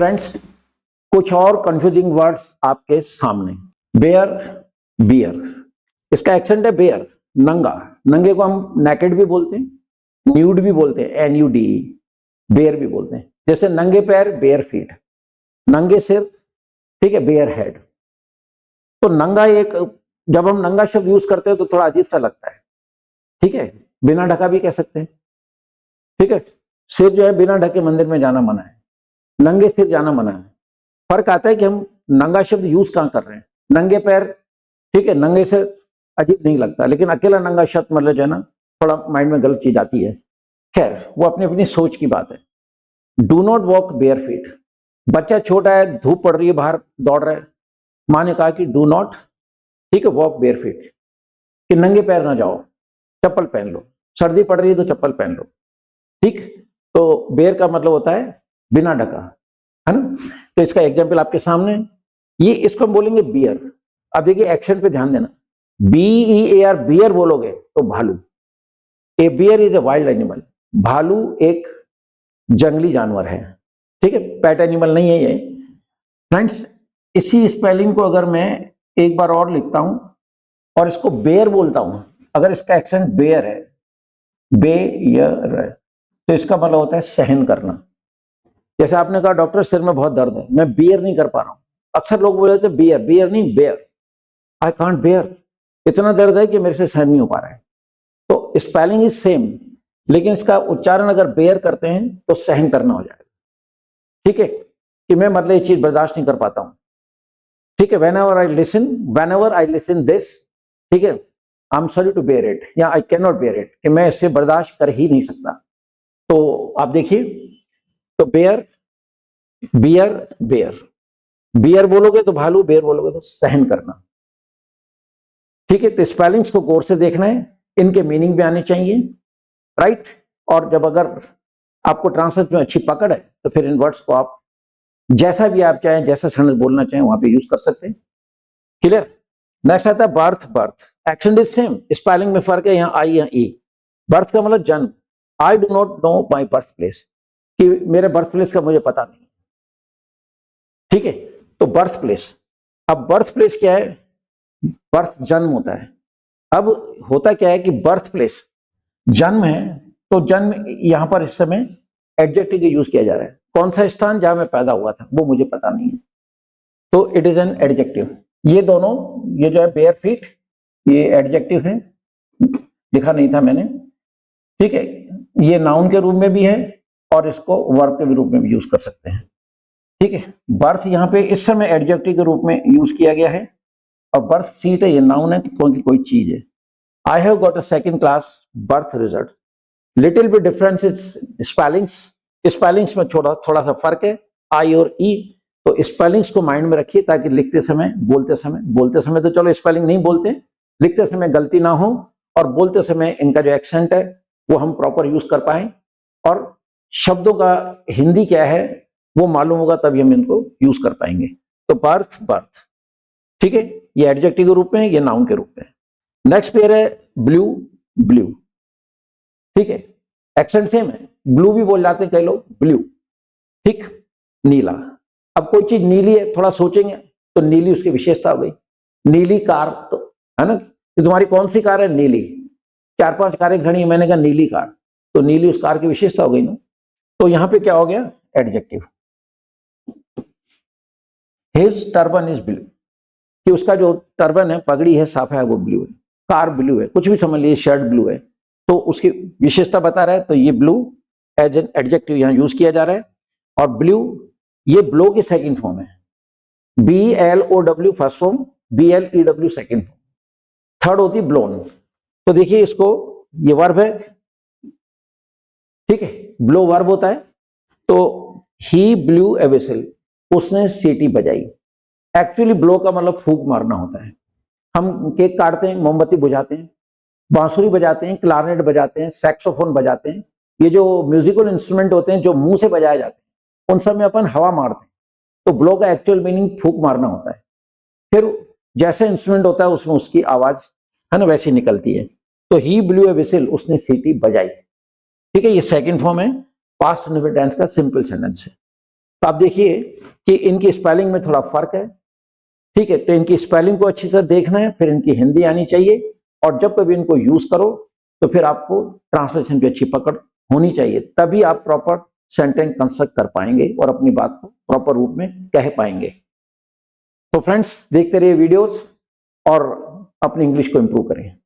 Friends, कुछ और confusing words आपके सामने। बेयर, बियर, इसका एक्सेंट है बेयर, नंगा। नंगे को हम नेकेड भी बोलते हैं, न्यूड भी बोलते हैं, NUDE, बेयर भी बोलते हैं। जैसे नंगे पैर, बेयर फीट, नंगे सिर, ठीक है, बेयर हेड। तो नंगा एक, जब हम नंगा शब्द यूज करते हैं तो थोड़ा अजीब सा लगता है, ठीक है। बिना ढका भी कह सकते हैं, ठीक है। सिर जो है बिना ढके मंदिर में जाना मना है, नंगे सिर जाना मना है। फर्क आता है कि हम नंगा शब्द यूज कहां कर रहे हैं। नंगे पैर, ठीक है, नंगे से अजीब नहीं लगता, लेकिन अकेला नंगा शब्द मतलब जो है ना, थोड़ा माइंड में गलत चीज आती है। खैर, वो अपनी अपनी सोच की बात है। Do not walk bare feet. बच्चा छोटा है, धूप पड़ रही है, बाहर दौड़ रहा है, माँ ने कहा कि डू नॉट, ठीक है, वॉक बेयर फीट, कि नंगे पैर ना जाओ, चप्पल पहन लो। सर्दी पड़ रही है तो चप्पल पहन लो, ठीक। तो बेयर का मतलब होता है बिना ढका, है ना। तो इसका एग्जाम्पल आपके सामने, ये इसको हम बोलेंगे बियर। अब देखिए एक्शन पे ध्यान देना, BEAR, बियर बोलोगे तो भालू। A bear is a wild animal. भालू एक जंगली जानवर है, ठीक है, पेट एनिमल नहीं है ये। फ्रेंड्स, इसी स्पेलिंग को अगर मैं एक बार और लिखता हूं और इसको बेयर बोलता हूं, अगर इसका एक्सेंट बेयर है, बेयर है, तो इसका मतलब होता है सहन करना। जैसे आपने कहा डॉक्टर सिर में बहुत दर्द है, मैं बियर नहीं कर पा रहा हूं। अक्सर लोग बोल रहे थे बियर, बियर नहीं बेयर, आई कांट बेयर, इतना दर्द है कि मेरे से सहन नहीं हो पा रहा है। तो स्पेलिंग इज सेम, लेकिन इसका उच्चारण अगर बेयर करते हैं तो सहन करना हो जाएगा, ठीक है, कि मैं मतलब ये चीज बर्दाश्त नहीं कर पाता हूं, ठीक है। whenever I listen this, ठीक है, I am sorry to bear it, या I can not bear it, कि मैं इससे बर्दाश्त कर ही नहीं सकता। तो आप देखिए, तो बेयर, बियर, बेयर, बियर बोलोगे तो भालू, बेयर बोलोगे तो सहन करना, ठीक है। तो स्पेलिंग्स को गौर से देखना है, इनके मीनिंग भी आने चाहिए, राइट। और जब अगर आपको ट्रांसलेट में अच्छी पकड़ है तो फिर इन वर्ड्स को आप जैसा भी आप चाहें, जैसा सेंटेंस बोलना चाहें वहां पे यूज कर सकते हैं। क्लियर। नेक्स्ट आता है birth. Birth action is same, spelling में फर्क है, यहाँ आई यहाँ ई। बर्थ का मतलब जन्म। I do not know my birth place, कि मेरे बर्थ प्लेस का मुझे पता नहीं, ठीक है। तो बर्थ प्लेस, अब बर्थ प्लेस क्या है, बर्थ जन्म होता है। अब होता क्या है कि बर्थ प्लेस जन्म है, तो जन्म यहां पर इस समय एडजेक्टिव का यूज किया जा रहा है। कौन सा स्थान जहां मैं पैदा हुआ था वो मुझे पता नहीं है, तो इट इज एन एडजेक्टिव। ये दोनों, ये जो है बेयर फीट, ये एडजेक्टिव है, लिखा नहीं था मैंने, ठीक है। ये नाउन के रूप में भी है और इसको वर्ब के रूप में भी यूज कर सकते हैं, ठीक है। बर्थ यहाँ पे इस समय एडजेक्टिव के रूप में यूज किया गया है, और बर्थ सीट है, ये नाउन है क्योंकि कोई चीज है। I have got a second class birth result. Little bit difference is spellings. Spellings में थोड़ा सा फर्क है, आई और ई। तो स्पेलिंग्स को माइंड में रखिए ताकि लिखते समय, बोलते समय तो चलो स्पेलिंग नहीं बोलते, लिखते समय गलती ना हो, और बोलते समय इनका जो एक्सेंट है वो हम प्रॉपर यूज कर पाए, और शब्दों का हिंदी क्या है वो मालूम होगा, तभी हम इनको यूज कर पाएंगे। तो बर्थ, बर्थ, ठीक है, ये एडजेक्टिव के रूप में, ये नाउन के रूप में। नेक्स्ट पेयर है ब्लू, ब्लू, ठीक है, एक्सेंट सेम है, ब्लू भी बोल जाते हैं कई लोग, ब्लू, ठीक, नीला। अब कोई चीज नीली है, थोड़ा सोचेंगे तो नीली उसकी विशेषता हो गई। नीली कार, तो है ना, कि तुम्हारी कौन सी कार है, नीली। 4-5 कारें खड़ी है, मैंने कहा नीली कार, तो नीली उस कार की विशेषता हो गई ना। तो यहां पे क्या हो गया, adjective. His turban is blue, कि उसका जो टर्बन है, पगड़ी है, साफा है, वो ब्लू है। कार ब्लू है, कुछ भी समझ लीजिए, शर्ट ब्लू है, तो उसकी विशेषता बता रहा है, तो ये ब्लू एज एन एडजेक्टिव यहां यूज किया जा रहा है। और ब्लू, ये ब्लो की सेकंड फॉर्म है, BLOW first form, BLEW second form, third होती ब्लोन। तो देखिए इसको, ये वर्ब है, ठीक है, ब्लो वर्ब होता है। तो ही ब्लू ए विसल, उसने सीटी बजाई। एक्चुअली ब्लो का मतलब फूंक मारना होता है। हम केक काटते हैं, मोमबत्ती बुझाते हैं, बांसुरी बजाते हैं, क्लारनेट बजाते हैं, सैक्सोफोन बजाते हैं, ये जो म्यूजिकल इंस्ट्रूमेंट होते हैं जो मुंह से बजाए जाते हैं, उन सब में अपन हवा मारते हैं। तो ब्लो का एक्चुअल मीनिंग फूंक मारना होता है। फिर जैसे इंस्ट्रूमेंट होता है उसमें उसकी आवाज, है ना, वैसी निकलती है। तो ही ब्लू ए विसल, उसने सीटी बजाई, ठीक है। ये सेकंड फॉर्म है, पास्ट इंडेफिनिट टेंस का सिंपल सेंटेंस है। तो आप देखिए कि इनकी स्पेलिंग में थोड़ा फर्क है, ठीक है। तो इनकी स्पेलिंग को अच्छी तरह देखना है, फिर इनकी हिंदी आनी चाहिए, और जब कभी इनको यूज करो तो फिर आपको ट्रांसलेशन की अच्छी पकड़ होनी चाहिए, तभी आप प्रॉपर सेंटेंस कंस्ट्रक्ट कर पाएंगे और अपनी बात को प्रॉपर रूप में कह पाएंगे। तो फ्रेंड्स, देखते रहिए वीडियोस और अपनी इंग्लिश को इंप्रूव करें।